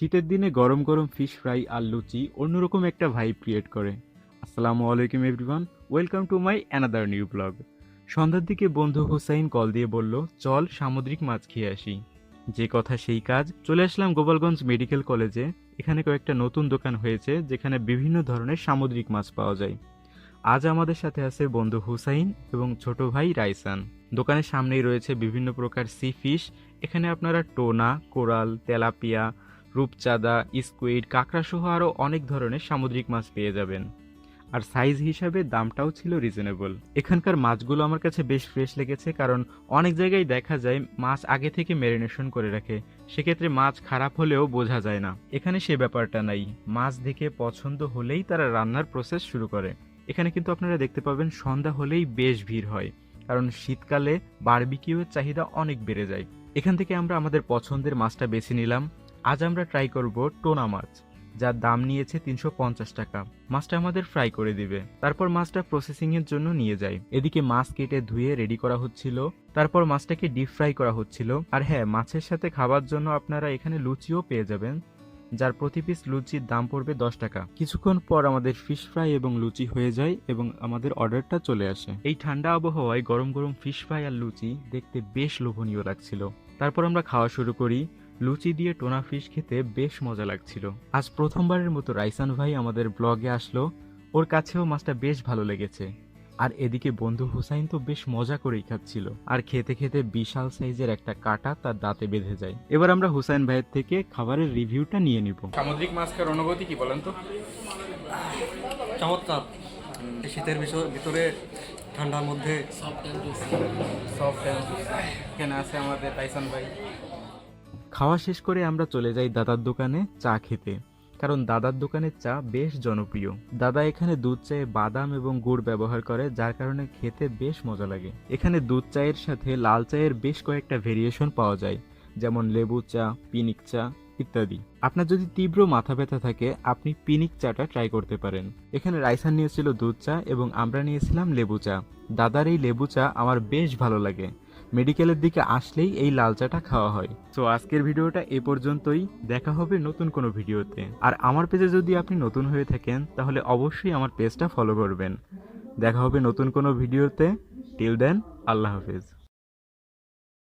শীতের দিনে গরম গরম ফিশ ফ্রাই আর লুচি অন্যরকম একটা ভাইব ক্রিয়েট করে। আসসালামু আলাইকুম everyone, welcome to my another new blog. সন্ধ্যার দিকে বন্ধু হুসাইন কল দিয়ে বলল, চল সামুদ্রিক মাছ খেয়ে আসি। যে কথা সেই কাজ, চলে আসলাম গোপালগঞ্জ মেডিকেল কলেজে। এখানে কয়েকটা নতুন দোকান হয়েছে যেখানে বিভিন্ন ধরনের সামুদ্রিক মাছ পাওয়া যায়। আজ আমাদের সাথে আছে বন্ধু হুসাইন এবং ছোট ভাই রাইসান। দোকানের সামনেই রয়েছে বিভিন্ন প্রকার সি ফিশ। এখানে আপনারা টোনা, কোরাল, তেলাপিয়া, রূপচাঁদা, স্কুইড, কাঁকড়া সহ আরও অনেক ধরনের সামুদ্রিক মাছ পেয়ে যাবেন। আর সাইজ হিসাবে দামটাও ছিল রিজনেবল। এখানকার মাছগুলো আমার কাছে বেশ ফ্রেশ লেগেছে, কারণ অনেক জায়গায় দেখা যায় মাছ আগে থেকে ম্যারিনেশন করে রাখে, সেক্ষেত্রে মাছ খারাপ হলেও বোঝা যায় না। এখানে সে ব্যাপারটা নাই, মাছ দেখে পছন্দ হলেই তারা রান্নার প্রসেস শুরু করে। এখানে কিন্তু আপনারা দেখতে পাবেন সন্ধ্যা হলেই বেশ ভিড় হয়, কারণ শীতকালে বারবিকিউয়ের চাহিদা অনেক বেড়ে যায়। এখান থেকে আমরা আমাদের পছন্দের মাছটা বেছে নিলাম। আজ আমরা ট্রাই করব টোনা মাছ, যার দাম নিয়েছে 350 টাকা। মাছটা আমাদের ফ্রাই করে দিবে, তারপর মাছটা প্রসেসিং এর জন্য নিয়ে যায়। এদিকে মাছ কেটে ধুয়ে রেডি করা হচ্ছিল, তারপর মাছটাকে ডিপ ফ্রাই করা হচ্ছিল। আর হ্যাঁ, মাছের সাথে খাবার জন্য আপনারা এখানে লুচিও পেয়ে যাবেন, যার প্রতি পিস লুচির দাম পড়বে 10 টাকা। কিছুক্ষণ পর আমাদের ফিশ ফ্রাই এবং লুচি হয়ে যায় এবং আমাদের অর্ডারটা চলে আসে। এই ঠান্ডা আবহাওয়ায় গরম গরম ফিশ ফ্রাই আর লুচি দেখতে বেশ লোভনীয় লাগছিল। তারপর আমরা খাওয়া শুরু করি। লুচি দিয়ে টোনা ফিশ খেতে বেশ মজা লাগছিল। আজ প্রথমবারের মতো রাইসান ভাই আমাদের ব্লগে আসলো, ওর কাছেও মাছটা বেশ ভালো লেগেছে। আর এদিকে বন্ধু হুসাইন তো বেশ মজা করেই খাচ্ছিল, আর খেতে খেতে বিশাল সাইজের একটা কাঁটা তার দাঁতে বেঁধে যায়। এবার আমরা হুসাইন ভাইয়ের থেকে খাবারের রিভিউটা নিয়ে নিব। সামুদ্রিক মাছ খাওয়ার অনুভূতি কি বলেন তো? চমৎকার। এই শীতের ভিতরে ঠান্ডার মধ্যে সফট। এখানে আছে আমাদের রাইসান ভাই। খাওয়া শেষ করে আমরা চলে যাই দাদার দোকানে চা খেতে, কারণ দাদার দোকানের চা বেশ জনপ্রিয়। দাদা এখানে দুধ চায়ে বাদাম এবং গুড় ব্যবহার করে, যার কারণে খেতে বেশ মজা লাগে। এখানে দুধ চায়ের সাথে লাল চায়ের বেশ কয়েকটা ভেরিয়েশন পাওয়া যায়, যেমন লেবু চা, পিনিক চা ইত্যাদি। আপনার যদি তীব্র মাথা ব্যথা থাকে, আপনি পিনিক চাটা ট্রাই করতে পারেন। এখানে রাইসান নিয়েছিল দুধ চা এবং আমরা নিয়েছিলাম লেবু চা। দাদার এই লেবু চা আমার বেশ ভালো লাগে। মেডিকেলের দিকে আসলেই এই লাল চাটা খাওয়া হয়। তো আজকের ভিডিওটা এ পর্যন্তই, দেখা হবে নতুন কোনো ভিডিওতে। আর আমার পেজে যদি আপনি নতুন হয়ে থাকেন তাহলে অবশ্যই আমার পেজটা ফলো করবেন। দেখা হবে নতুন কোনো ভিডিওতে। টিল দেন, আল্লাহ হাফেজ।